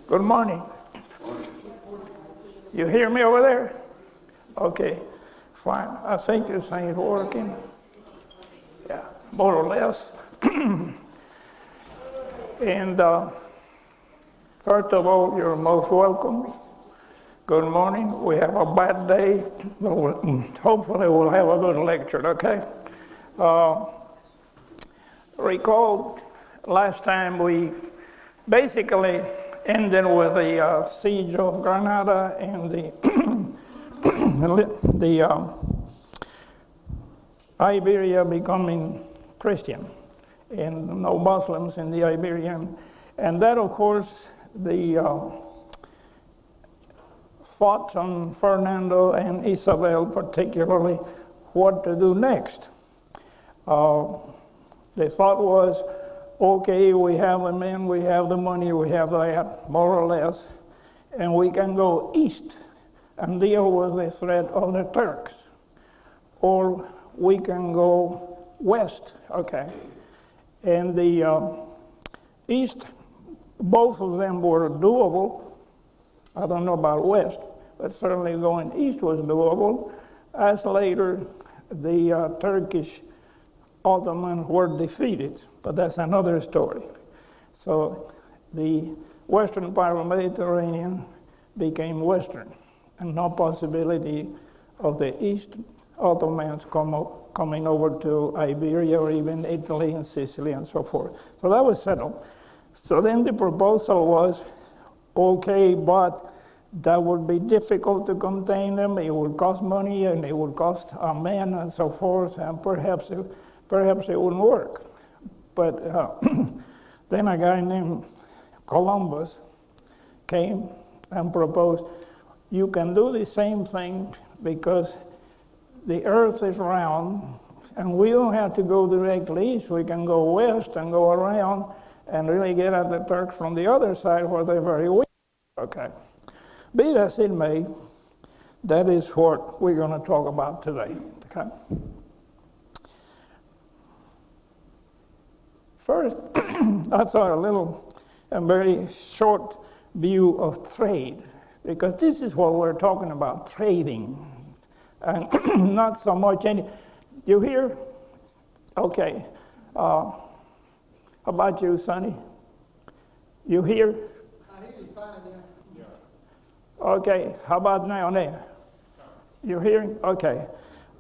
Good morning. You hear me over there? Okay, fine. I think this ain't working. Yeah, more or less. And first of all, you're most welcome. Good morning. We have a bad day, but hopefully we'll have a good lecture, okay? Recall last time we basically ended with the siege of Granada and the Iberia becoming Christian and no Muslims in the Iberian. And that, of course, the thoughts on Fernando and Isabel particularly, what to do next. The thought was, okay, we have the men, we have the money, we have that, more or less, and we can go east and deal with the threat of the Turks. Or we can go west, okay. And the east, both of them were doable. I don't know about west, but certainly going east was doable, as later the Turkish Ottomans were defeated, but that's another story. So the western part of the Mediterranean became western, and no possibility of the East Ottomans coming over to Iberia or even Italy and Sicily and so forth. So that was settled. So then the proposal was, okay, but that would be difficult to contain them. It would cost money and it would cost men and so forth, and perhaps it wouldn't work. But then a guy named Columbus came and proposed, you can do the same thing because the earth is round and we don't have to go directly east. We can go west and go around and really get at the Turks from the other side where they're very weak. Okay. Be that as it may, that is what we're going to talk about today. Okay. First, I thought a very short view of trade, because this is what we're talking about, trading, and not so much you hear? Okay. How about you, Sonny? You hear? I hear you fine there. Yeah. Okay. How about now there? You hearing? Okay.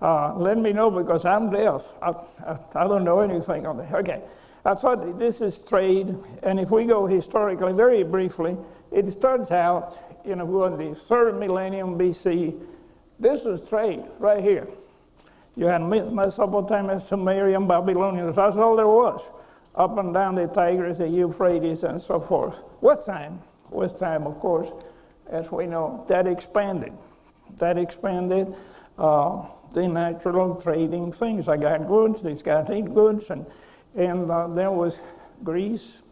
Let me know because I'm deaf. I don't know anything on that. Okay. I thought this is trade, and if we go historically, very briefly, it starts out in the 3rd millennium BC. This was trade right here. You had Mesopotamia, Sumerian, Babylonians. That's all there was, up and down the Tigris, the Euphrates, and so forth. With time, of course, as we know, that expanded. The natural trading things. I got goods, these guys need goods, and there was Greece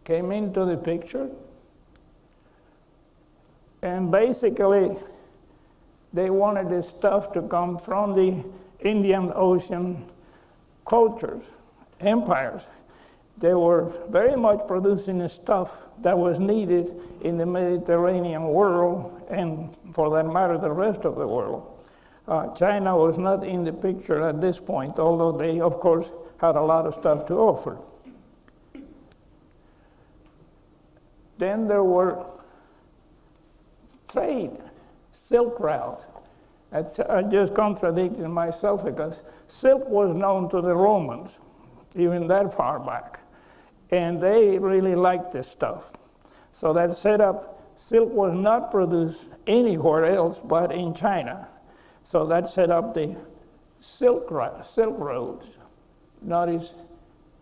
came into the picture, and basically they wanted this stuff to come from the Indian Ocean cultures, empires. They were very much producing the stuff that was needed in the Mediterranean world, and for that matter, the rest of the world. China was not in the picture at this point, although they, of course, had a lot of stuff to offer. Then there were trade, Silk Route. I just contradicted myself because silk was known to the Romans, even that far back. And they really liked this stuff. So that set up, silk was not produced anywhere else but in China. So that set up the silk roads. Notice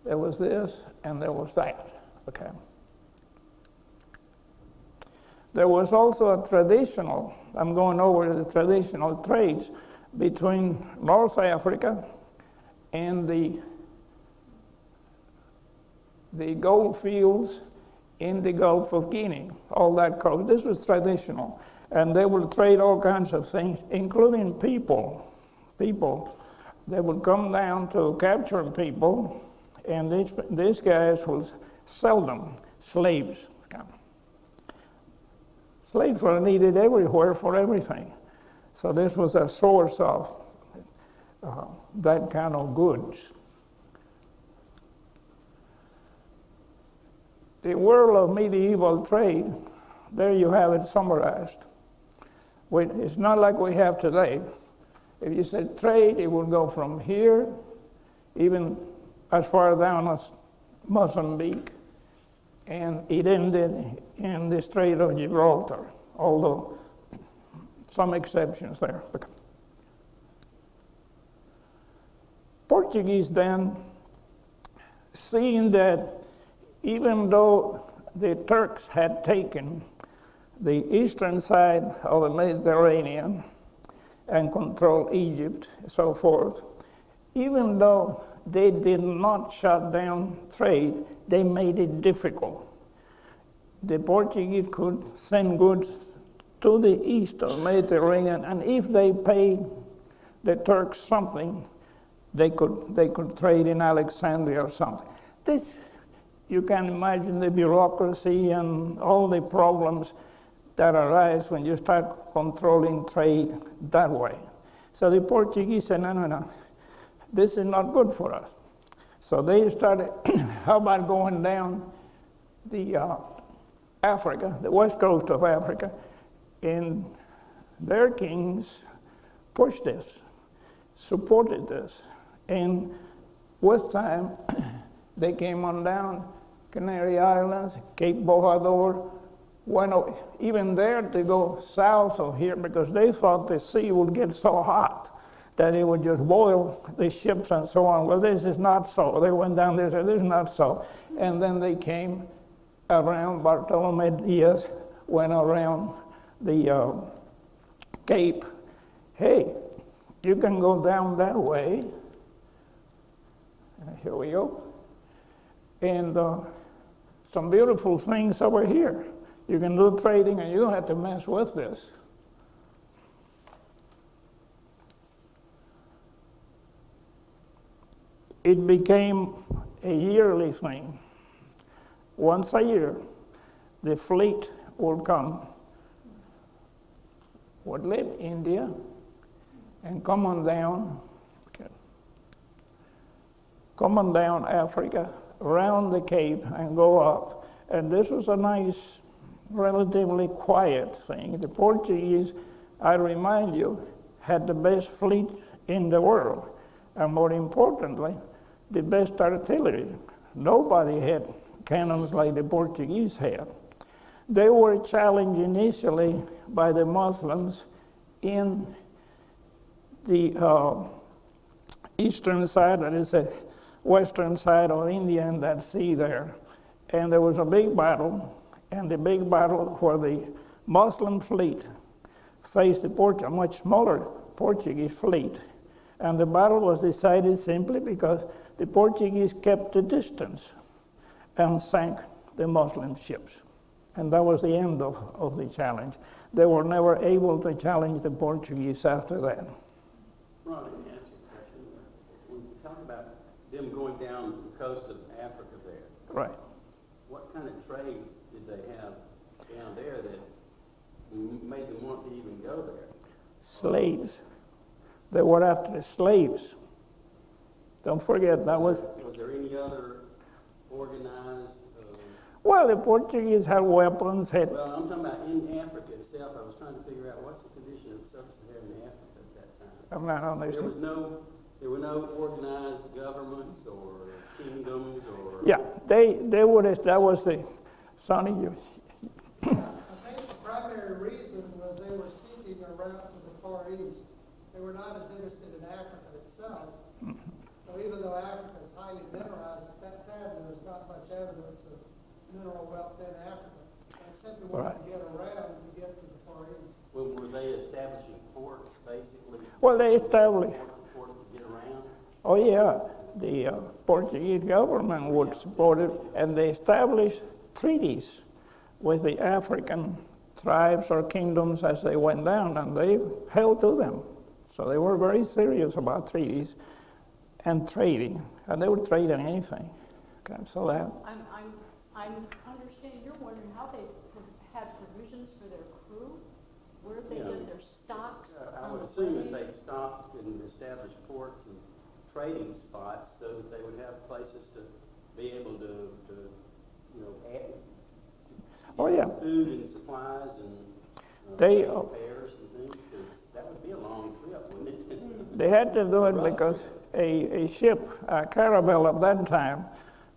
there was this and there was that. Okay. There was also a traditional, I'm going over the traditional trades between North Africa and the gold fields in the Gulf of Guinea, all that coast. This was traditional. And they would trade all kinds of things, including people. They would come down to capture people, and these guys would sell them, slaves. Slaves were needed everywhere for everything. So this was a source of that kind of goods. The world of medieval trade, there you have it summarized. It's not like we have today. If you said trade, it would go from here, even as far down as Mozambique, and it ended in the Strait of Gibraltar, although some exceptions there. Portuguese then, seeing that even though the Turks had taken the eastern side of the Mediterranean and controlled Egypt, so forth, even though they did not shut down trade, they made it difficult. The Portuguese could send goods to the east of the Mediterranean, and if they paid the Turks something, they could trade in Alexandria or something. This, you can imagine the bureaucracy and all the problems that arise when you start controlling trade that way. So the Portuguese said, no, this is not good for us. So they started, how about going down the Africa, the west coast of Africa, and their kings pushed this, supported this, and with time, they came on down Canary Islands, Cape Bojador, went even there to go south of here because they thought the sea would get so hot that it would just boil the ships and so on. Well, this is not so. They went down there and said, this is not so. And then they came around, Bartolome Diaz went around the Cape. Hey, you can go down that way. Here we go. And some beautiful things over here. You can do trading and you don't have to mess with this. It became a yearly thing. Once a year, the fleet would come, would leave India, and come on down Africa, around the Cape, and go up. And this was a nice, relatively quiet thing. The Portuguese, I remind you, had the best fleet in the world, and more importantly, the best artillery. Nobody had cannons like the Portuguese had. They were challenged initially by the Muslims in the eastern side, that is the western side of India and that sea there. And there was a big battle, and the big battle where the Muslim fleet faced a much smaller Portuguese fleet. And the battle was decided simply because the Portuguese kept the distance and sank the Muslim ships. And that was the end of the challenge. They were never able to challenge the Portuguese after that. Ron, let me ask you a question. When you talk about them going down the coast of Africa there, Right. what kind of trades did they have down there that made them want to even go there? Slaves. They were after the slaves. Don't forget, that was... Was there any other organized... Well, the Portuguese had weapons, Well, I'm talking about in Africa itself. I was trying to figure out what's the condition of sub-Saharan Africa at that time. I'm not understanding. There were no organized governments or kingdoms or... Yeah, they would have, that was the... Sonny, you... I think the primary reason was they were seeking a route to the Far East. They were not as interested in Africa itself. So even though Africa is highly mineralized, at that time there was not much evidence of mineral wealth in Africa. They simply wanted to get around to get to the Far East. Well, were they establishing ports, basically? Well, they established... Ports to get around? Oh, yeah. The Portuguese government would support it, and they established treaties with the African tribes or kingdoms as they went down, and they held to them. So they were very serious about treaties and trading, and they would trade on anything. Okay, so that... I'm I'm understanding you're wondering how they had provisions for their crew? Where did they Yeah. get their stocks I on would the assume that way? they stopped and established ports and trading spots so that they would have places to be able to add Oh, yeah. food and supplies and They, repairs and things, because that would be a long trip, wouldn't it? They had to do it Rough because trip. a ship, a caravel at that time,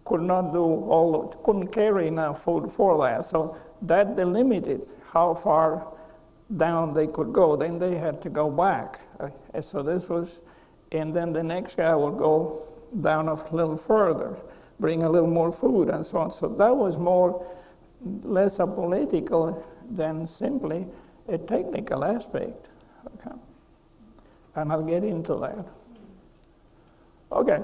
could not do couldn't carry enough food for that. So that delimited how far down they could go. Then they had to go back. And so this was, and then the next guy would go down a little further, bring a little more food and so on. So that was less a political than simply a technical aspect. Okay. And I'll get into that. Okay.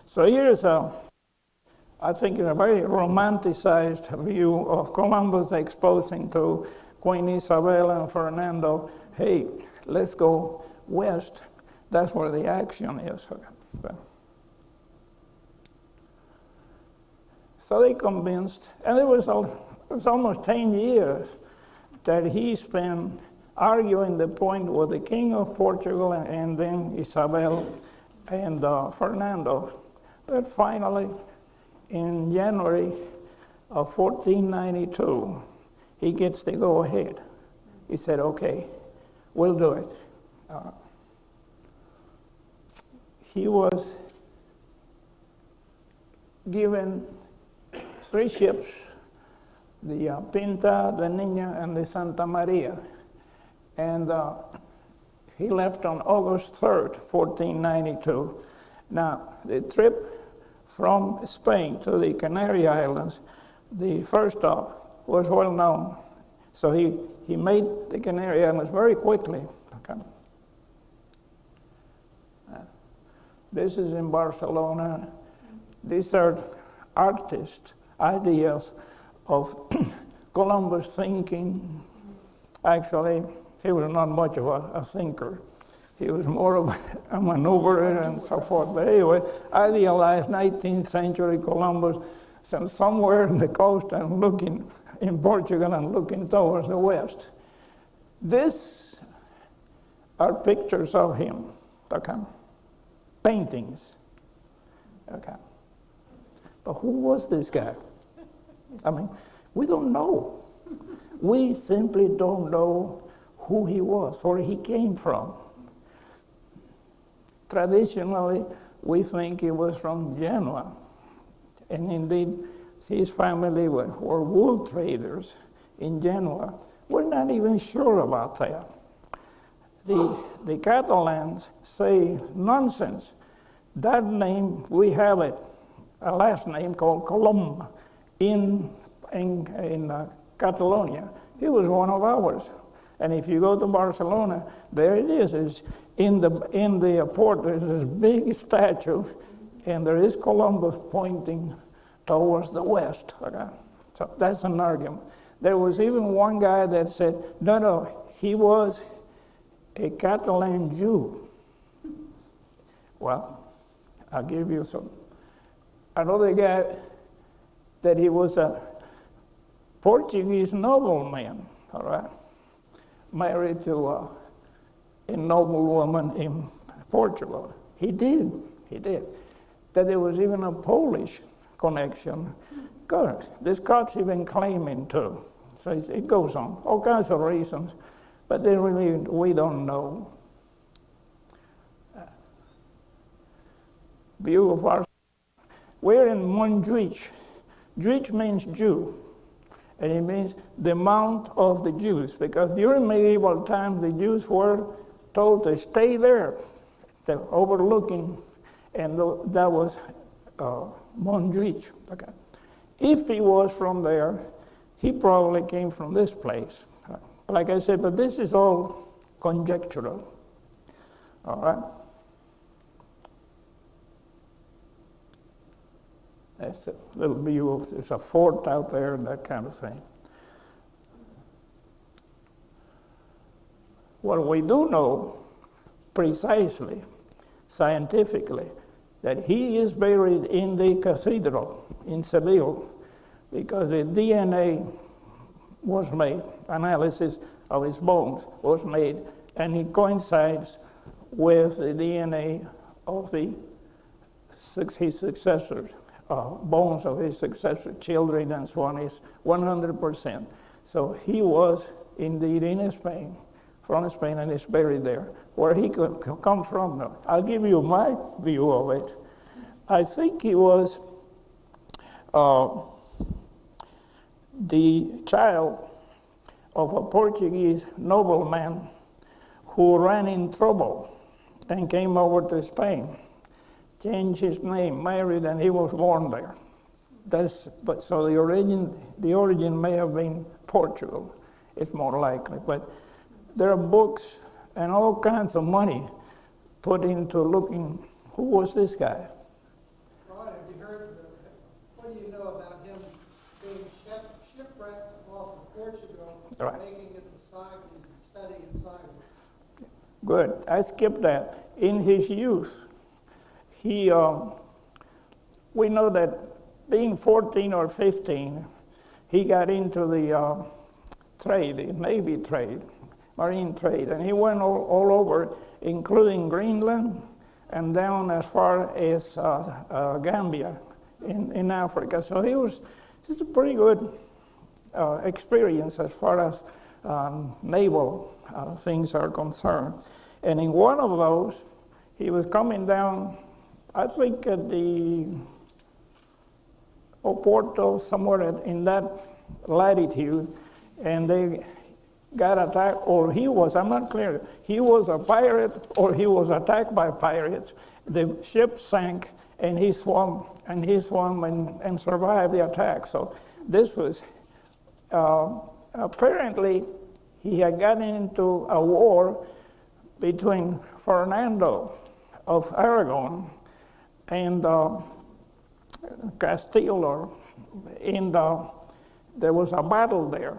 So here's I think a very romanticized view of Columbus exposing to Queen Isabel and Fernando, hey, let's go west. That's where the action is. Okay. So they convinced, and it was almost 10 years that he spent arguing the point with the King of Portugal and then Isabel and Fernando. But finally, in January of 1492, he gets to go ahead. He said, okay, we'll do it. He was given 3 ships, the Pinta, the Niña, and the Santa Maria. And he left on August 3rd, 1492. Now, the trip from Spain to the Canary Islands, the first stop was well known. So he made the Canary Islands very quickly. Okay. This is in Barcelona. These are artists' ideas of Columbus thinking. Actually, he was not much of a thinker. He was more of a maneuverer and so forth. But anyway, idealized 19th century Columbus somewhere in the coast and looking in Portugal and looking towards the west. These are pictures of him, okay? Paintings, okay? But who was this guy? I mean, we don't know. We simply don't know who he was, where he came from. Traditionally, we think he was from Genoa. And indeed, his family were wool traders in Genoa. We're not even sure about that. The Catalans say nonsense. That name, we have it, a last name called Colom in Catalonia. He was one of ours. And if you go to Barcelona, there it is. It's in the port, there's this big statue, and there is Columbus pointing towards the west. Okay? So that's an argument. There was even one guy that said, no, he was a Catalan Jew. Well, I'll give you some. Another guy that he was a Portuguese nobleman, all right, married to a noblewoman in Portugal. He did. That there was even a Polish connection. Good. The Scots even claiming too. So it goes on, all kinds of reasons, but they really, we don't know. View of our, we're in Montjuich. Juich means Jew, and it means the Mount of the Jews, because during medieval times the Jews were told to stay there, overlooking, and that was Montjuich. Okay. If he was from there, he probably came from this place. Like I said, but this is all conjectural. All right. That's a little view of, there's a fort out there and that kind of thing. What we do know precisely, scientifically, that he is buried in the cathedral in Seville because the DNA was made, analysis of his bones was made, and it coincides with the DNA of his successors, bones of his successor, children and so on, is 100%. So he was indeed in Spain, from Spain, and is buried there. Where he could come from, no. I'll give you my view of it. I think he was the child of a Portuguese nobleman who ran in trouble and came over to Spain, changed his name, married, and he was born there. So the origin may have been Portugal. It's more likely, but there are books and all kinds of money put into looking who was this guy. Ron, have you heard, what do you know about him being shipwrecked off of Portugal, Right. making it to Cyprus, studying in Cyprus? Good. I skipped that. In his youth, we know that being 14 or 15, he got into the trade, the Navy trade, marine trade, and he went all over, including Greenland and down as far as Gambia in Africa. So it's a pretty good experience as far as naval things are concerned. And in one of those, he was coming down, I think at the Oporto, somewhere in that latitude, and they got attacked, or he was, I'm not clear, he was a pirate or he was attacked by pirates. The ship sank and he swam and survived the attack. So this was, apparently he had gotten into a war between Fernando of Aragon and Castile, there was a battle there.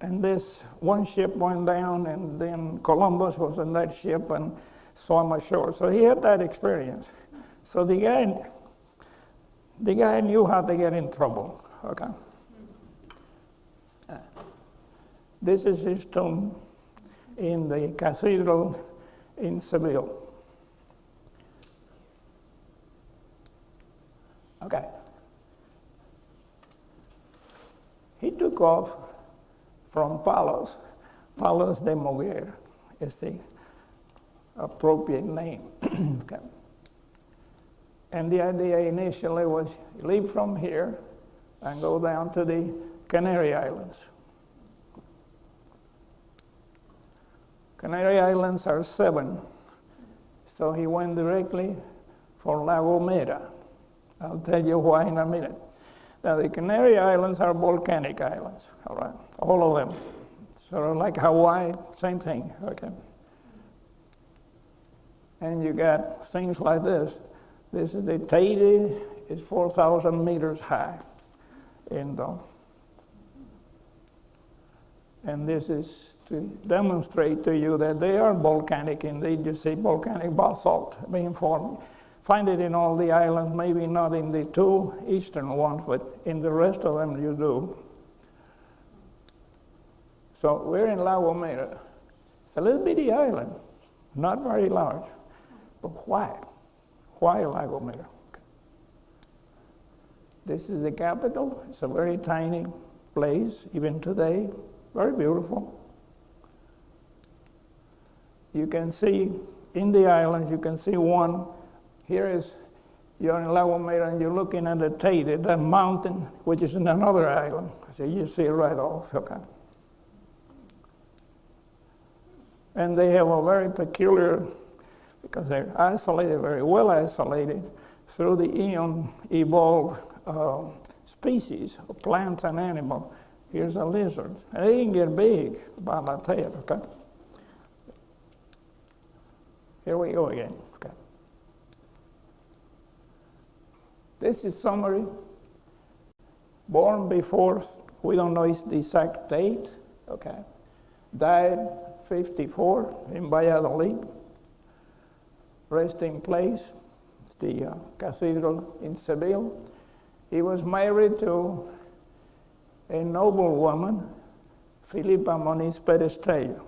And this one ship went down, and then Columbus was in that ship and swam ashore. So he had that experience. So the guy knew how to get in trouble. Okay. This is his tomb in the cathedral in Seville. Okay. He took off from Palos. Palos de Moguer is the appropriate name. Okay. And the idea initially was leave from here and go down to the Canary Islands. Canary Islands are 7, so he went directly for La Gomera. I'll tell you why in a minute. Now, the Canary Islands are volcanic islands, all right, all of them. Sort of like Hawaii, same thing, okay. And you got things like this. This is the Teide, it's 4,000 meters high. And this is to demonstrate to you that they are volcanic indeed. You see volcanic basalt being formed. Find it in all the islands, maybe not in the 2 eastern ones, but in the rest of them you do. So we're in La Gomera. It's a little bitty island, not very large. But why? Why La Gomera? Okay. This is the capital. It's a very tiny place, even today. Very beautiful. You can see in the islands, you can see one. Here is, you're in La Gomera and you're looking at the Teide, that mountain, which is in another island. So you see it right off, okay. And they have a very peculiar, because they're isolated, very well isolated, through the eon evolved species of plants and animals. Here's a lizard. And they can get big, about like that, okay. Here we go again, okay. This is summary. Born before, we don't know the exact date, okay. Died 54 in Valladolid. Resting place, the cathedral in Seville. He was married to a noble woman, Filipa Moniz Perestrello.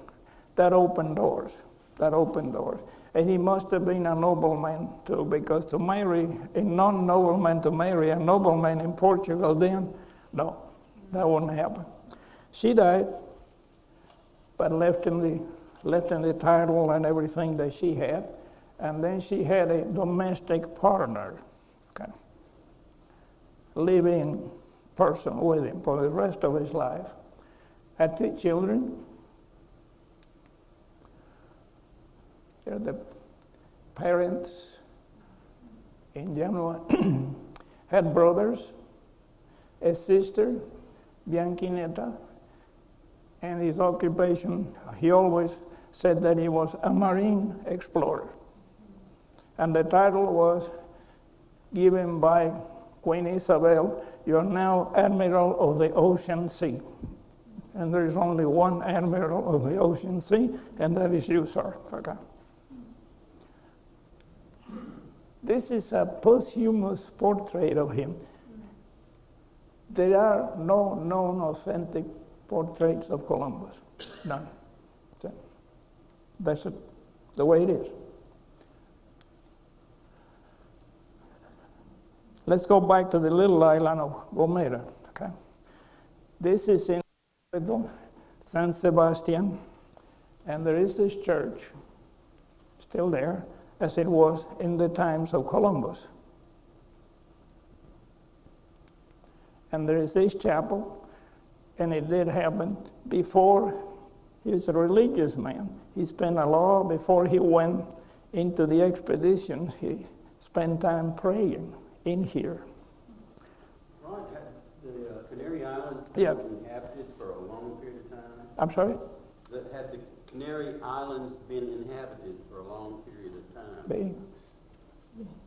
That opened doors. That opened doors. And he must have been a nobleman too, because to marry a non-nobleman, to marry a nobleman in Portugal then, no, that wouldn't happen. She died, but left him the title and everything that she had. And then she had a domestic partner, okay, living person with him for the rest of his life. Had 2 children. They're the parents in Genoa. Had brothers, a sister, Bianchinetta, and his occupation, he always said that he was a marine explorer. And the title was given by Queen Isabel, "You're now Admiral of the Ocean Sea." And there is only one Admiral of the Ocean Sea, and that is you, sir. Okay. This is a posthumous portrait of him. There are no known authentic portraits of Columbus. None. That's it, the way it is. Let's go back to the little island of Gomera. Okay? This is in San Sebastian, and there is this church still there, as it was in the times of Columbus. And there is this chapel, and it did happen before. He was a religious man. He spent a lot before he went into the expeditions. He spent time praying in here. Ron, had the Canary Islands Yeah. been inhabited for a long period of time? I'm sorry? Had the Canary Islands been inhabited for a long period of time?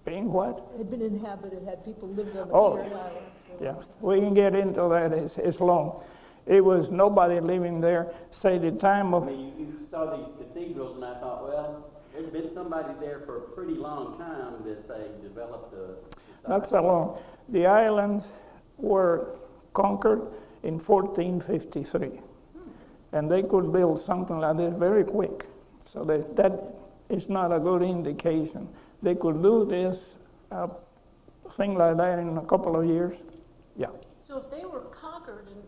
Being what? Had been inhabited, had people lived on the Oh, Canary Islands. Yeah, we can get into that. It's long. It was nobody living there. Say the time I of mean, you saw these cathedrals, and I thought, well, there's been somebody there for a pretty long time that they developed a society. not so long. The islands were conquered in 1453, and they could build something like this very quick. So that is not a good indication. They could do this thing like that in a couple of years. Yeah. So if they were conquered in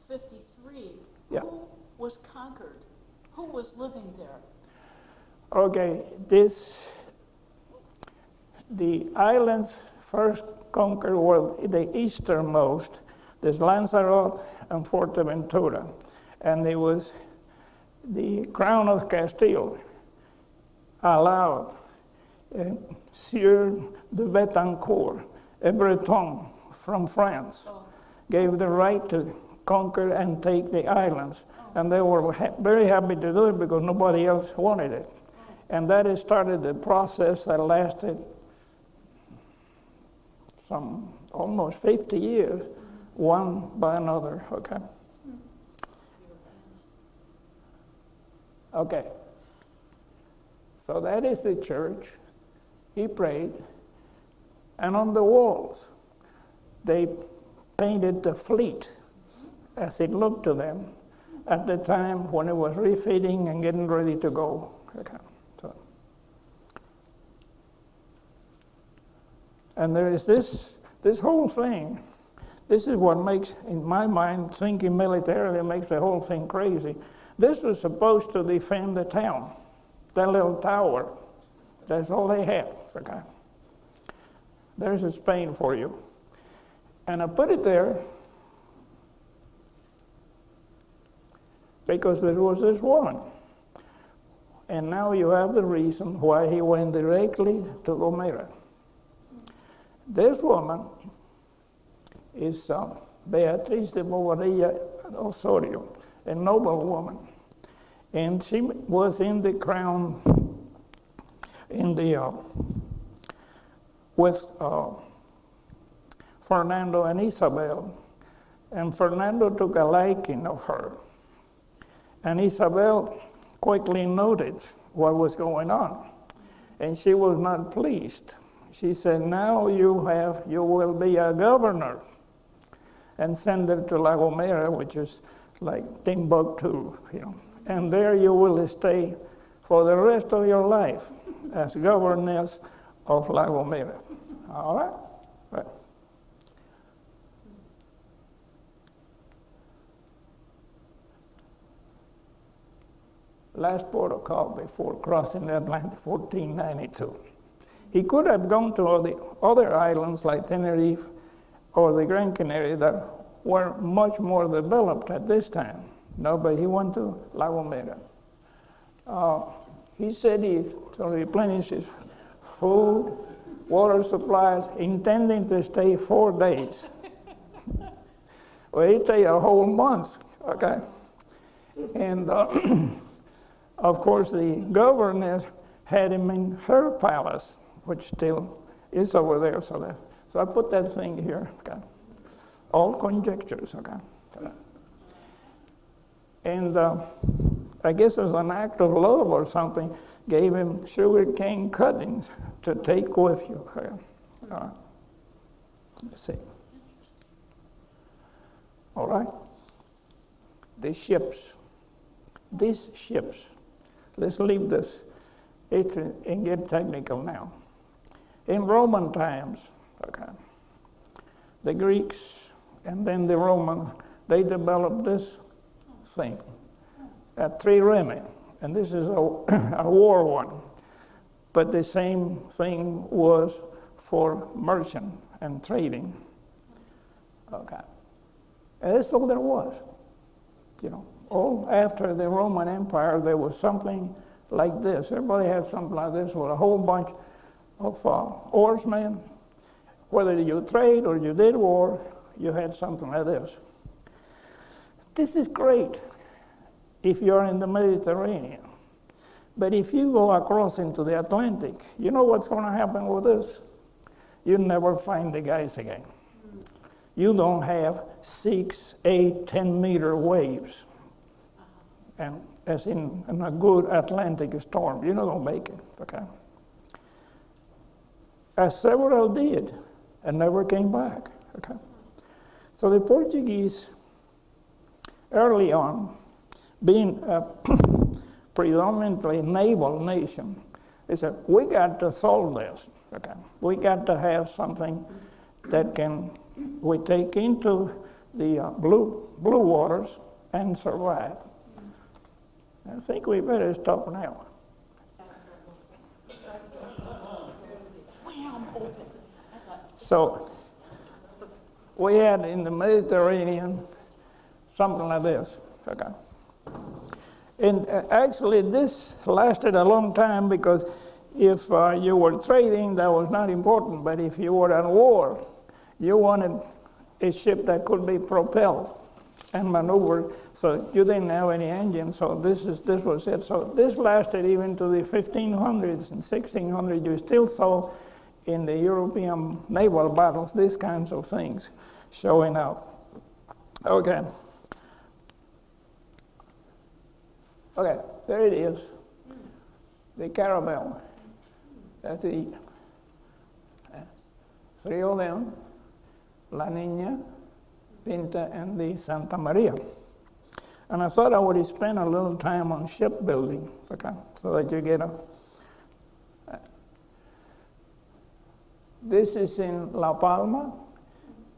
53, Yeah. who was conquered? Who was living there? Okay, the islands first conquered were the easternmost. There's Lanzarote and Fuerteventura. And it was the Crown of Castile allowed Sieur de Betancourt, a Breton from France, gave the right to conquer and take the islands. And they were very happy to do it because nobody else wanted it. And that has started the process that lasted some almost 50 years, one by another, okay? Okay. So that is the church. He prayed. And on the walls, they painted the fleet as it looked to them at the time when it was refitting and getting ready to go. Okay. So. And there is this whole thing. This is what makes, in my mind, thinking militarily makes the whole thing crazy. This was supposed to defend the town, that little tower. That's all they had. Okay. There's a Spain for you. And I put it there because there was this woman. And now you have the reason why he went directly to Gomera. This woman is Beatriz de Bobadilla Osorio, a noble woman. And she was in the crown with Fernando and Isabel. And Fernando took a liking of her. And Isabel quickly noted what was going on. And she was not pleased. She said, now you will be a governor, and send her to La Gomera, which is like Timbuktu, And there you will stay for the rest of your life as governess of La Gomera. All right? Right. Last port of call before crossing the Atlantic, 1492. He could have gone to the other islands like Tenerife or the Gran Canaria that were much more developed at this time. No, but he went to La Gomera. He said to replenish his food, water supplies, intending to stay 4 days. Well, he stayed a whole month, okay? And of course, the governess had him in her palace, which still is over there. So I put that thing here, okay? All conjectures, okay? And I guess as an act of love or something, gave him sugar cane cuttings to take with you. Okay? Let's see. All right? These ships, let's leave this and get technical now. In Roman times, okay, the Greeks and then the Romans, they developed this thing, a trireme, and this is a war one. But the same thing was for merchant and trading. Okay. And that's all there was. All after the Roman Empire, there was something like this. Everybody had something like this with a whole bunch of oarsmen. Whether you trade or you did war, you had something like this. This is great if you're in the Mediterranean. But if you go across into the Atlantic, you know what's going to happen with this? You never find the guys again. You don't have 6, 8, 10-meter waves. And as in a good Atlantic storm, you don't make it, okay? As several did and never came back, okay? So the Portuguese, early on, being a predominantly naval nation, they said, we got to solve this, okay? We got to have something that we take into the blue waters and survive. I think we better stop now. So we had in the Mediterranean something like this, okay? And actually this lasted a long time because if you were trading, that was not important, but if you were at war, you wanted a ship that could be propelled and maneuvered, so you didn't have any engine, so this was it. So this lasted even to the 1500s and 1600s. You still saw in the European naval battles these kinds of things showing up. Okay. Okay, there it is. The Caravelle. That's the three of them, La Niña, Pinta, and the Santa Maria. And I thought I would spend a little time on shipbuilding, okay, so that you get a... This is in La Palma.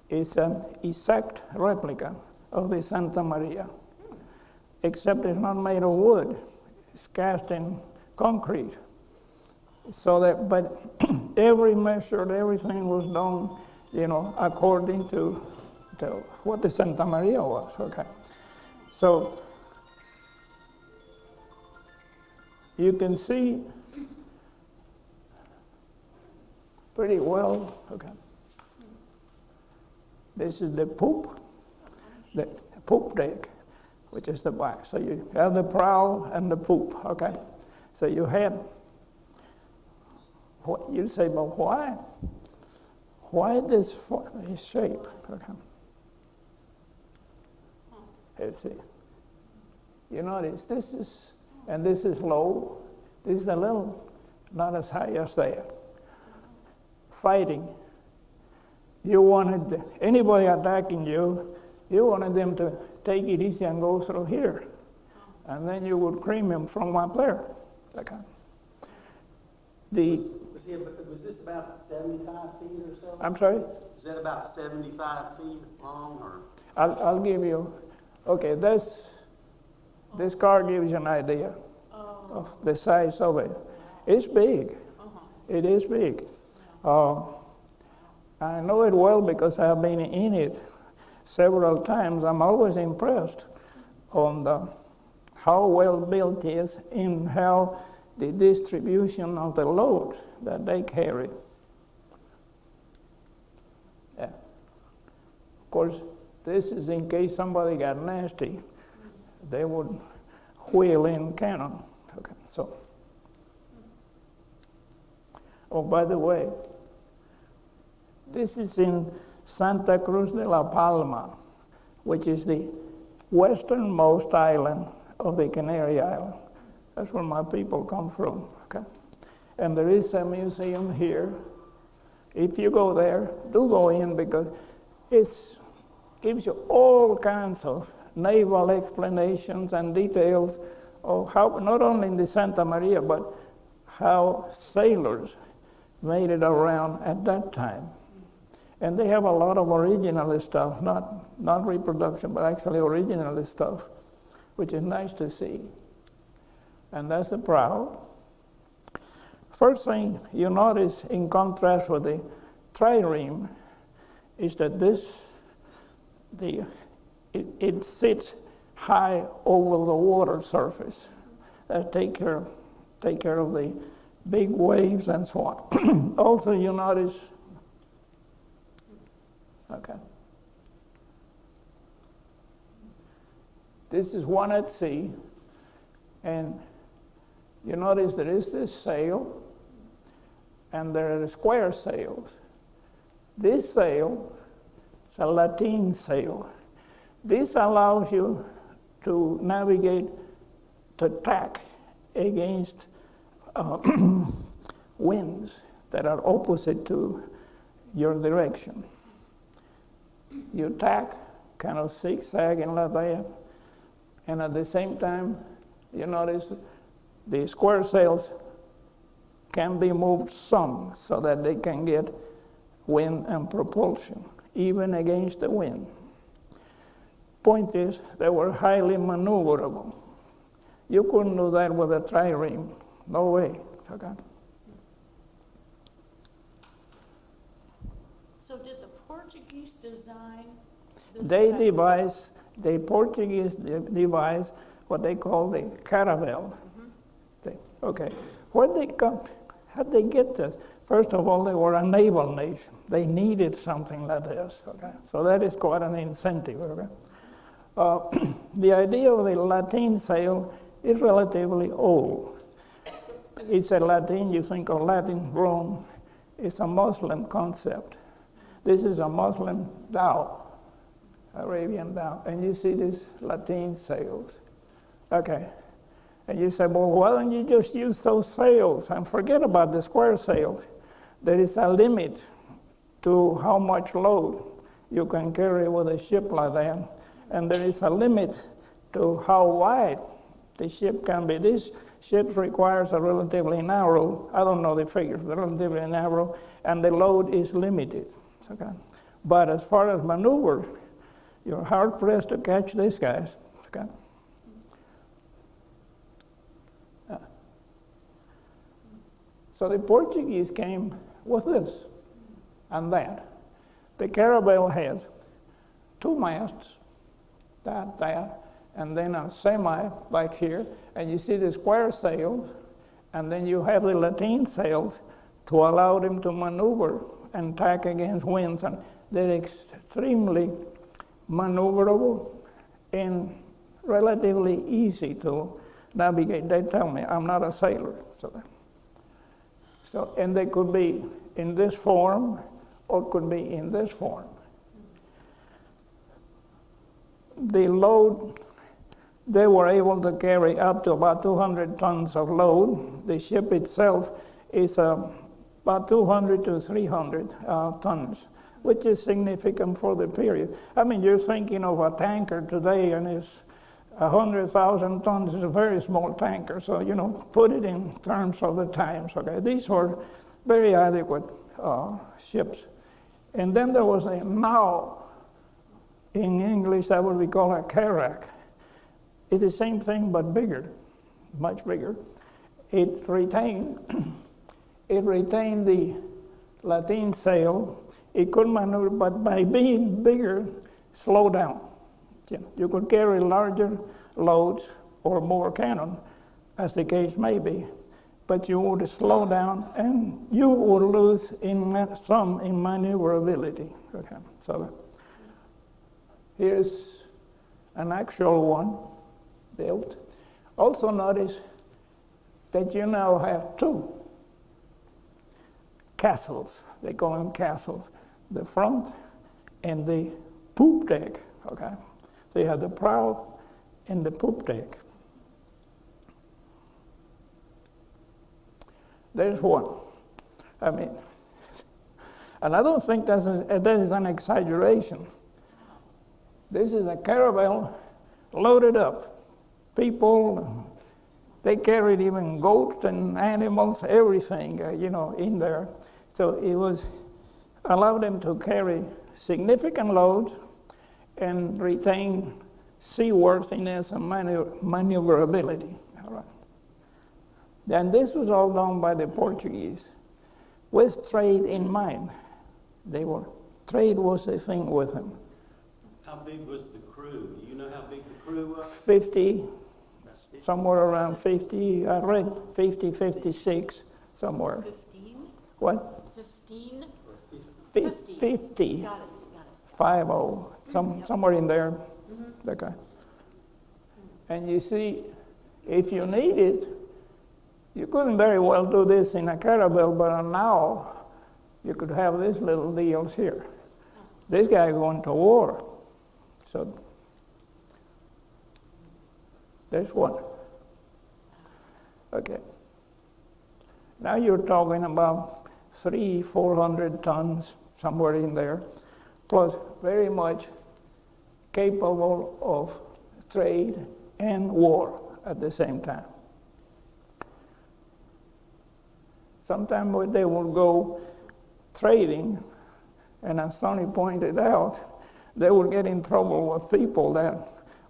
It's an exact replica of the Santa Maria, except it's not made of wood. It's cast in concrete. So that, but every measure, everything was done, according to what the Santa Maria was, okay. So you can see pretty well, okay. This is the poop deck, which is the back. So you have the prow and the poop, okay. So you had, you say, but why? Why this shape? Okay. Let's see. You notice this is low. This is a little not as high as that. Fighting. You wanted anybody attacking you, you wanted them to take it easy and go through here. And then you would cream him from up there. Okay. Was this about 75 feet or so? I'm sorry? Is that about 75 feet long, or? I'll give you, okay, this car gives you an idea of the size of it. It's big. It is big. I know it well because I've been in it several times. I'm always impressed on how well built it is and how the distribution of the load that they carry. Yeah. Of course, this is in case somebody got nasty. They would wheel in cannon. Okay, so. Oh, by the way, this is in Santa Cruz de la Palma, which is the westernmost island of the Canary Islands. That's where my people come from, okay? And there is a museum here. If you go there, do go in because it gives you all kinds of naval explanations and details of how, not only in the Santa Maria, but how sailors made it around at that time. And they have a lot of original stuff, not reproduction, but actually original stuff, which is nice to see. And that's the prow. First thing you notice in contrast with the trireme is that it sits high over the water surface. That take care of the big waves and so on. Also, you notice, okay. This is one at sea, and you notice there is this sail, and there are square sails. This sail is a lateen sail. This allows you to navigate, to tack against winds that are opposite to your direction. You tack, kind of zigzagging like that, and at the same time, you notice the square sails can be moved some so that they can get wind and propulsion, even against the wind. Point is, they were highly maneuverable. You couldn't do that with a trireme. No way. Okay. So did the Portuguese design this? The Portuguese devised what they call the caravel. Okay, where they come, how'd they get this? First of all, they were a naval nation. They needed something like this, okay? So that is quite an incentive, okay? The idea of the lateen sail is relatively old. It's a Latin, you think of Latin Rome, it's a Muslim concept. This is a Muslim dhow, Arabian dhow, and you see these lateen sails. Okay. And you say, well, why don't you just use those sails and forget about the square sails? There is a limit to how much load you can carry with a ship like that. And there is a limit to how wide the ship can be. This ship requires a relatively narrow, I don't know the figures, relatively narrow, and the load is limited. Okay? But as far as maneuver, you're hard pressed to catch these guys. Okay? So the Portuguese came with this and that. The caravel has two masts, that, and then a semi like here, and you see the square sails, and then you have the lateen sails to allow them to maneuver and tack against winds, and they're extremely maneuverable and relatively easy to navigate. They tell me, I'm not a sailor, so, and they could be in this form or could be in this form. The load, they were able to carry up to about 200 tons of load. The ship itself is about 200 to 300 tons, which is significant for the period. I mean, you're thinking of a tanker today, and it's 100,000 tons is a very small tanker. So, you know, put it in terms of the times, okay? These were very adequate ships. And then there was a now, in English, that would be called a carrack. It's the same thing, but bigger, much bigger. It retained the lateen sail. It could maneuver, but by being bigger, slow down. You could carry larger loads or more cannon, as the case may be, but you would slow down and you would lose some in maneuverability. Okay, so here's an actual one built. Also notice that you now have two castles. They call them castles. The front and the poop deck, okay? So you have the prow and the poop deck. There's one. I mean, and I don't think that is an exaggeration. This is a caravel loaded up. People, they carried even goats and animals, everything, you know, in there. So it was allowed them to carry significant loads and retain seaworthiness and maneuverability. All right. And this was all done by the Portuguese with trade in mind. Trade was a thing with them. How big was the crew? Do you know how big the crew was? 50, somewhere around 50. I read 50, 56, somewhere. 15? What? 15? 50. Got it. 50, somewhere in there. Okay. And you see, if you need it, you couldn't very well do this in a caravel, but now you could have these little deals here. This guy going to war. So there's one. Okay. Now you're talking about 300-400 tons, somewhere in there, plus very much capable of trade and war at the same time. Sometimes they will go trading, and as Sonny pointed out, they will get in trouble with people that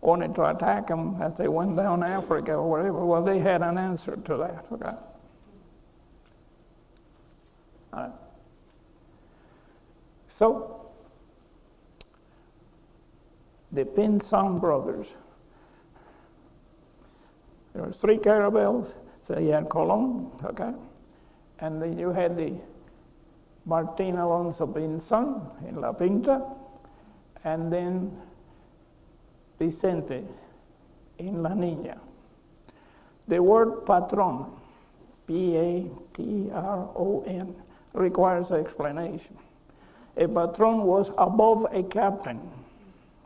wanted to attack them as they went down Africa or whatever. Well, they had an answer to that. Okay. All right. So, the Pinzon brothers. There were 3 caravels. So you had Colon, okay? And then you had the Martin Alonso Pinzon in La Pinta, and then Vicente in La Niña. The word patron, P-A-T-R-O-N, requires explanation. A patron was above a captain,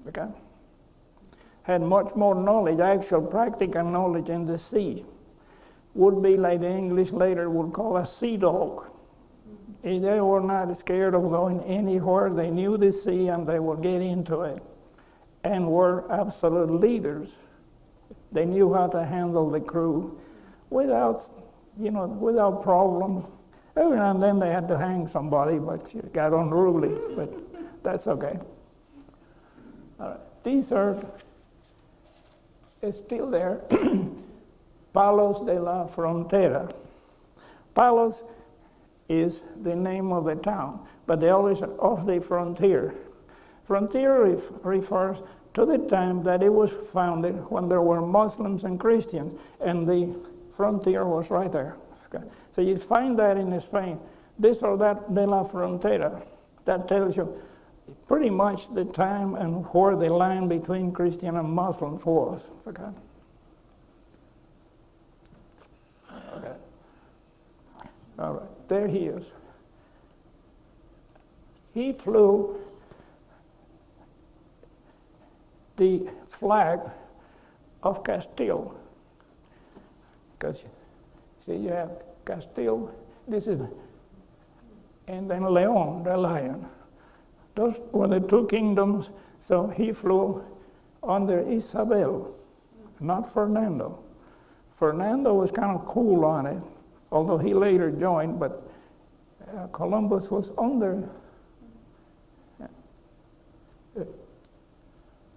okay? Had much more knowledge, actual practical knowledge in the sea. Would be like the English later would call a sea dog. They were not scared of going anywhere. They knew the sea and they would get into it, and were absolute leaders. They knew how to handle the crew without problems. Every now and then they had to hang somebody, but it got unruly, but that's okay. All right. These are still there. Palos de la Frontera. Palos is the name of the town, but they always are off the frontier. Frontier refers to the time that it was founded when there were Muslims and Christians, and the frontier was right there. Okay. So you find that in Spain, this or that de la Frontera. That tells you pretty much the time and where the line between Christian and Muslims was. Okay. Okay. All right, there he is. He flew the flag of Castile, because see, you have Castile, This is, and then Leon, the lion. Those were the two kingdoms, so he flew under Isabel, not Fernando. Fernando was kind of cool on it, although he later joined, but Columbus was under.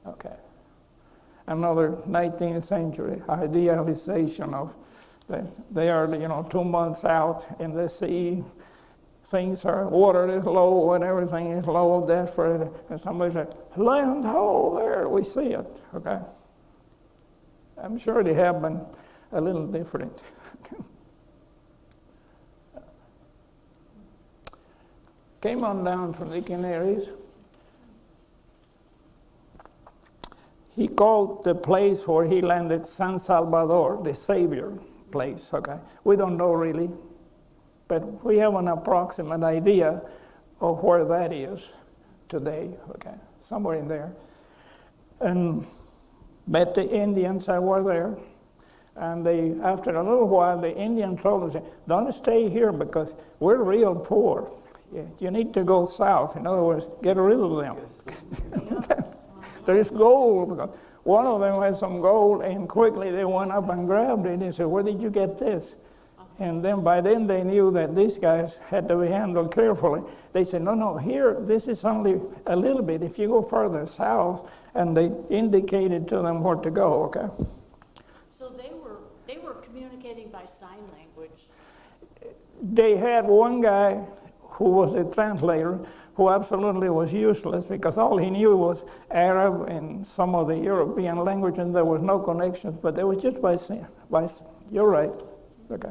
Okay. Another 19th century idealization of they are, 2 months out in the sea. Things are, water is low and everything is low, desperate. And somebody said, land ho, there, we see it. Okay. I'm sure they have been a little different. Came on down from the Canaries. He called the place where he landed San Salvador, the Savior place, okay? We don't know really, but we have an approximate idea of where that is today, okay? Somewhere in there. And met the Indians that were there, and after a little while, the Indians told us, don't stay here because we're real poor. You need to go south. In other words, get rid of them. There's gold. Because one of them had some gold, and quickly they went up and grabbed it. They said, where did you get this? And then by then they knew that these guys had to be handled carefully. They said, no, here, this is only a little bit. If you go further south, and they indicated to them where to go, okay? So they were communicating by sign language. They had one guy who was a translator who absolutely was useless because all he knew was Arab and some of the European language, and there was no connections, but it was just by you're right. Okay.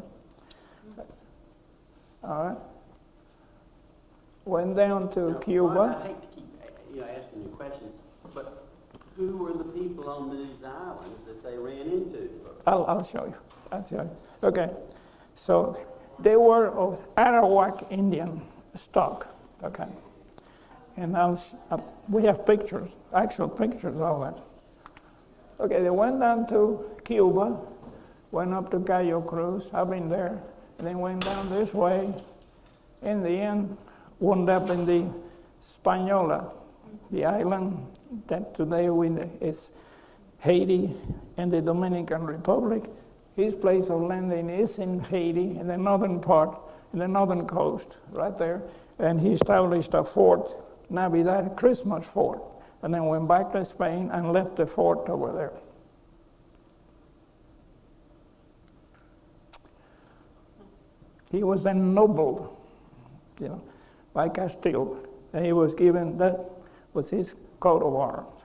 All right. Went down to Cuba. I hate to keep asking you questions, but who were the people on these islands that they ran into? I'll show you. I'll show you. Okay. So they were of Arawak Indian stock. Okay. And we have pictures, actual pictures of it. Okay, they went down to Cuba, went up to Cayo Cruz. I've been there. And then went down this way. In the end, wound up in the Hispaniola, the island that today is Haiti and the Dominican Republic. His place of landing is in Haiti, in the northern part, in the northern coast, right there. And he established a fort, Navidad, Christmas fort, and then went back to Spain and left the fort over there. He was ennobled, by Castile. And he was given, that was his coat of arms.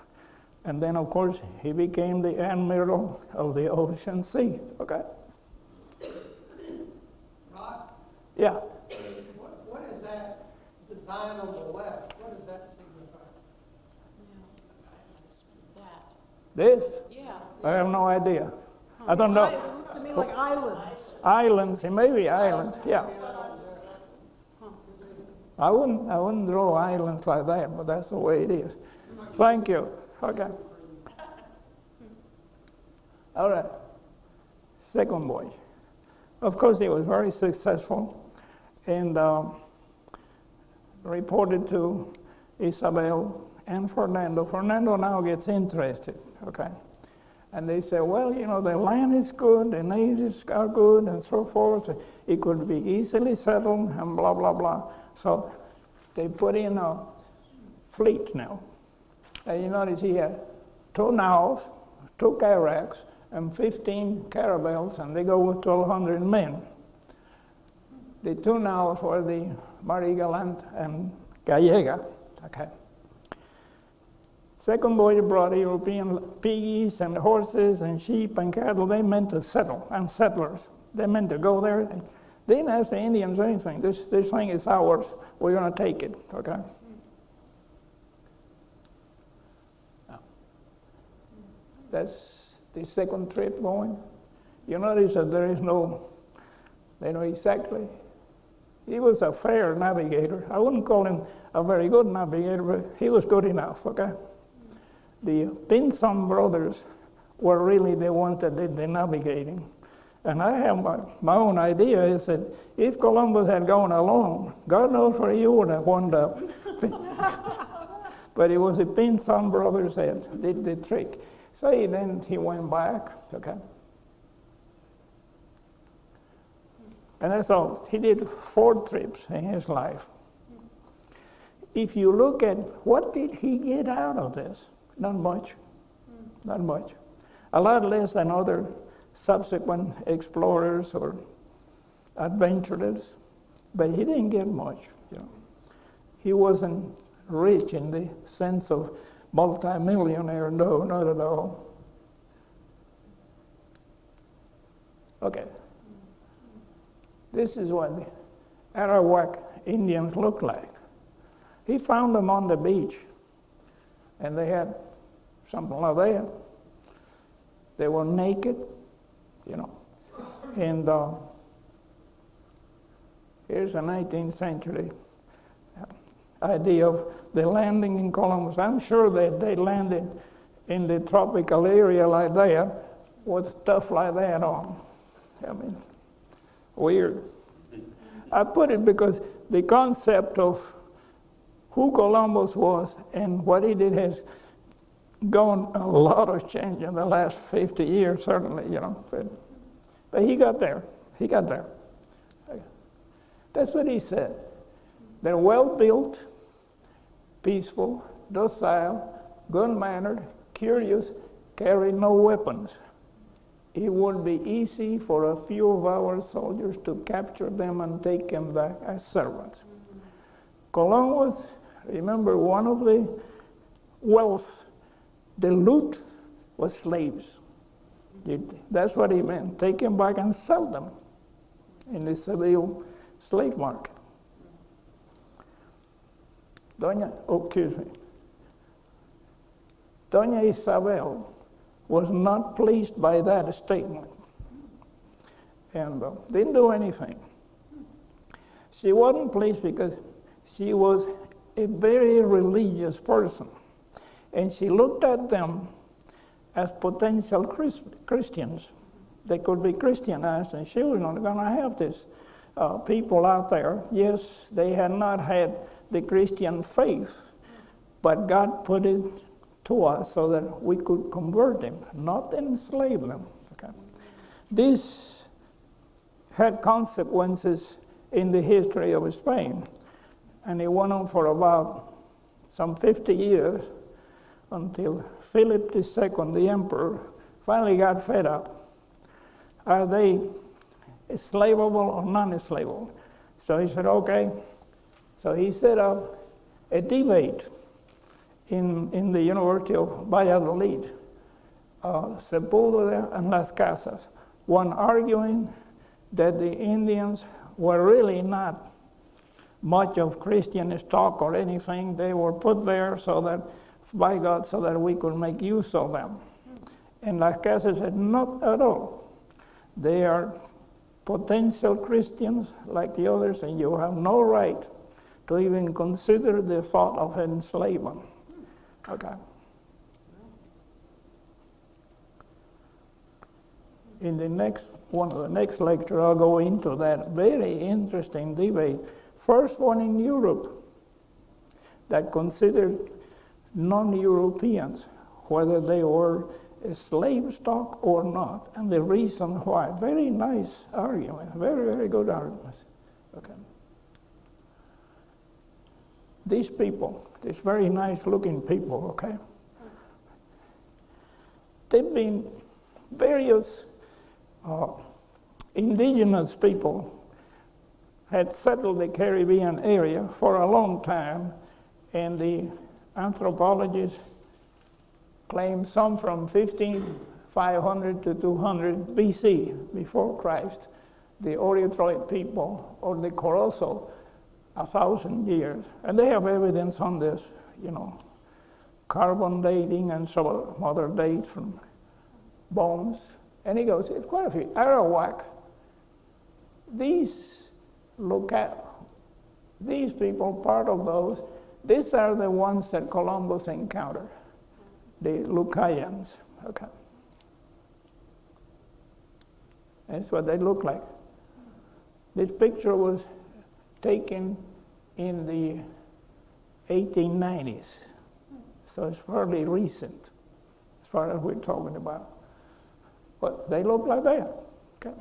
And then, of course, he became the admiral of the ocean sea, okay? Rod, Yeah. what is that design on the left? What does that signify? That. This? Yeah. I have no idea. I don't know. It looks to me like islands. Islands, it may be islands, yeah. I wouldn't draw islands like that, but that's the way it is. Thank you. Okay. All right. Second voyage. Of course, he was very successful and reported to Isabel and Fernando. Fernando now gets interested, okay? And they say, well, the land is good, the natives are good, and so forth. It could be easily settled, and blah, blah, blah. So they put in a fleet now. And you notice he had 2 naos, 2 carracks, and 15 caravels, and they go with 1,200 men. The 2 naos were the Marie Galante and Gallega. Okay. Second voyage brought European piggies and horses and sheep and cattle. They meant to settle, and settlers. They meant to go there. And they didn't ask the Indians anything. This thing is ours. We're going to take it, okay? Now, that's the second trip going. You notice that there is no, they know exactly. He was a fair navigator. I wouldn't call him a very good navigator, but he was good enough, okay? The Pinzon brothers were really the ones that did the navigating. And I have my own idea is that if Columbus had gone alone, God knows where he would have wound up. But it was the Pinzon brothers that did the trick. So then he went back, okay? And that's all. He did 4 trips in his life. If you look at what did he get out of this? Not much. Not much. A lot less than other subsequent explorers or adventurers. But he didn't get much, you know. He wasn't rich in the sense of multimillionaire, no, not at all. Okay. This is what the Arawak Indians look like. He found them on the beach, and they had something like that. They were naked, you know. And here's a 19th century idea of the landing in Columbus. I'm sure that they landed in the tropical area like that with stuff like that on. I mean, weird. I put it because the concept of who Columbus was and what he did has gone a lot of change in the last 50 years, certainly, you know. But he got there. He got there. That's what he said. They're well-built, peaceful, docile, good-mannered, curious, carry no weapons. It would be easy for a few of our soldiers to capture them and take them back as servants. Columbus, remember, one of the wealth, the loot was slaves. That's what he meant. Take them back and sell them in the Seville slave market. Doña Isabel was not pleased by that statement and didn't do anything. She wasn't pleased because she was a very religious person, and she looked at them as potential Christians. They could be Christianized, and she was not going to have this people out there. Yes, they had not had the Christian faith, but God put it to us so that we could convert them, not enslave them. Okay. This had consequences in the history of Spain, and it went on for about some 50 years until Philip II, the emperor, finally got fed up. Are they enslavable or non-enslavable? So he said, okay. So he set up a debate in the University of Valladolid, Sepúlveda and Las Casas, one arguing that the Indians were really not much of Christian stock or anything. They were put there so that, by God, so that we could make use of them. And Las Casas said, not at all. They are potential Christians like the others, and you have no right to even consider the thought of enslavement. Okay. In the next one of the next lecture, I'll go into that very interesting debate. First one in Europe that considered non-Europeans, whether they were a slave stock or not, and the reason why. Very nice argument, very, very good arguments. Okay. These people, these very nice-looking people, okay, they've been various indigenous people had settled the Caribbean area for a long time, and the anthropologists claim some from 1500 to 200 BC, before Christ, the Orotroy people, or the Corozo, 1,000 years. And they have evidence on this, you know, carbon dating and some other dates from bones. And he goes, it's quite a few. Arawak, these people, part of those, these are the ones that Columbus encountered, the Lucayans. Okay. That's what they look like. This picture was taken in the 1890s, so it's fairly recent as far as we're talking about. But they look like that. Okay.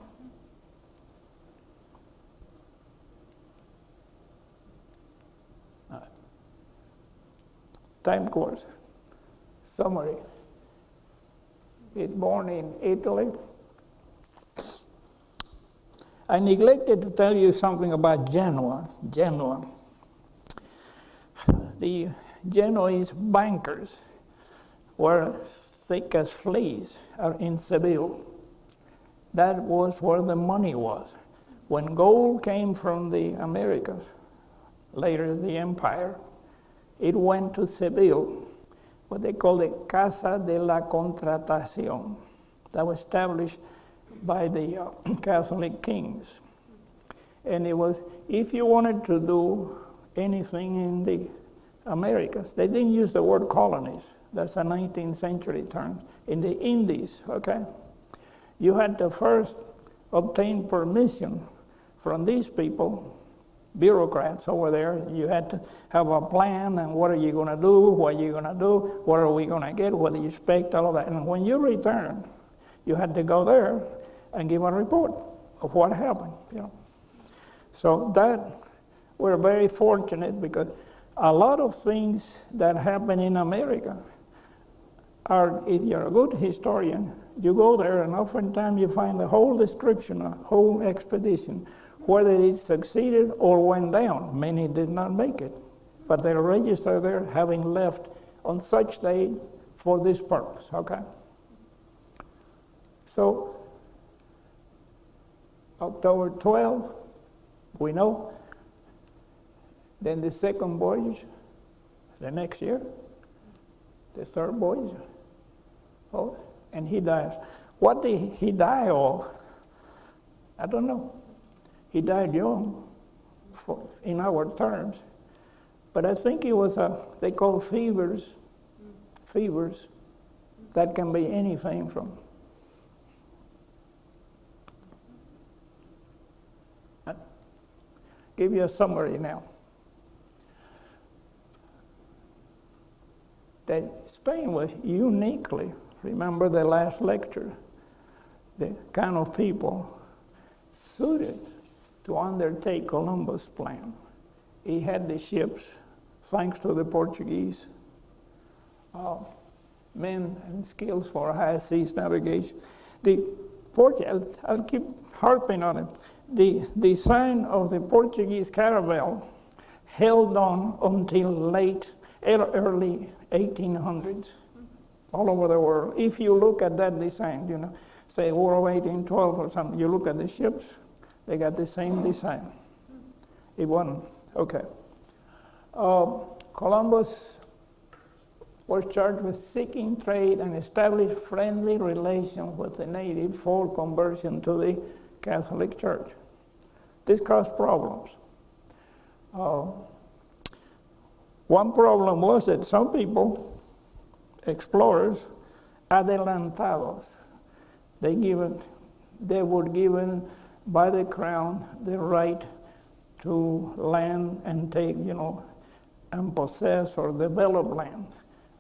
Time course. Summary. He's born in Italy. I neglected to tell you something about Genoa. The Genoese bankers were thick as fleas in Seville. That was where the money was. When gold came from the Americas, later the empire, it went to Seville, what they call the Casa de la Contratación. That was established by the Catholic kings. And it was, if you wanted to do anything in the Americas, they didn't use the word colonies. That's a 19th century term. In the Indies, okay? You had to first obtain permission from these people, bureaucrats over there. You had to have a plan, and what are you going to do, what are you going to do, what are we going to get, what do you expect, all of that. And when you returned, you had to go there and give a report of what happened, you know. So that, we're very fortunate because a lot of things that happen in America are, if you're a good historian, you go there and oftentimes you find the whole description, a whole expedition, whether it succeeded or went down. Many did not make it, but they're registered there having left on such date for this purpose, okay? So, October 12, we know. Then the second voyage, the next year, the third voyage, oh, and he dies. What did he die of? I don't know. He died young, in our terms, but I think it was they call fevers that can be anything from. I'll give you a summary now. That Spain was uniquely, remember the last lecture, the kind of people suited to undertake Columbus' plan. He had the ships, thanks to the Portuguese, men and skills for high seas navigation. I'll keep harping on it. The design of the Portuguese caravel held on until early 1800s, all over the world. If you look at that design, you know, say War of 1812 or something, you look at the ships, they got the same design. It wasn't, okay. Columbus was charged with seeking trade and establish friendly relations with the natives for conversion to the Catholic Church. This caused problems. One problem was that some people, explorers, adelantados, they were given by the crown the right to land and take, you know, and possess or develop land,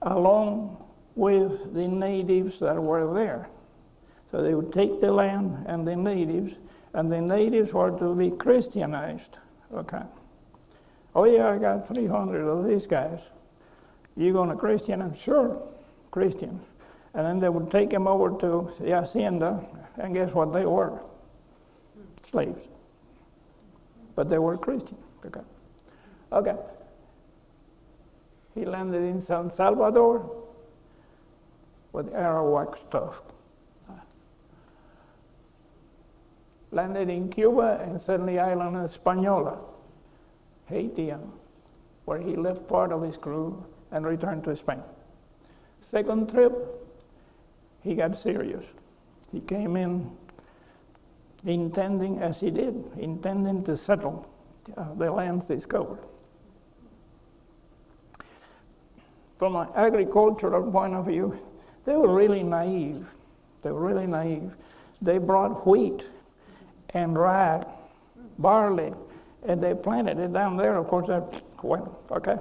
along with the natives that were there. So they would take the land and the natives were to be Christianized, okay? Oh yeah, I got 300 of these guys. You going to Christian them? Sure, Christians. And then they would take them over to the hacienda, and guess what they were? Slaves. But they were Christian, okay? Okay. He landed in San Salvador with Arawak stuff. Landed in Cuba and suddenly island of Hispaniola, Haiti, where he left part of his crew and returned to Spain. Second trip, he got serious. He came in intending, as he did, intending to settle the lands discovered. From an agricultural point of view, they were really naive. They were really naive. they brought wheat and rye, barley, and they planted it down there. Of course, that went, okay.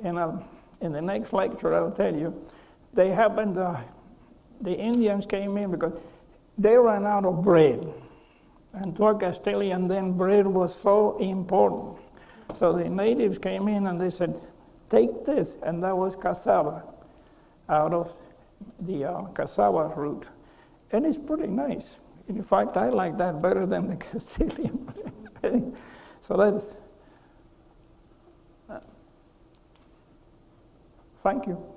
And in the next lecture, I'll tell you, they happened, the Indians came in because they ran out of bread. And to a Castilian, then bread was so important. So the natives came in and they said, take this, and that was cassava, out of the cassava root. And it's pretty nice. In fact, I like that better than the Castilian. So that's, thank you.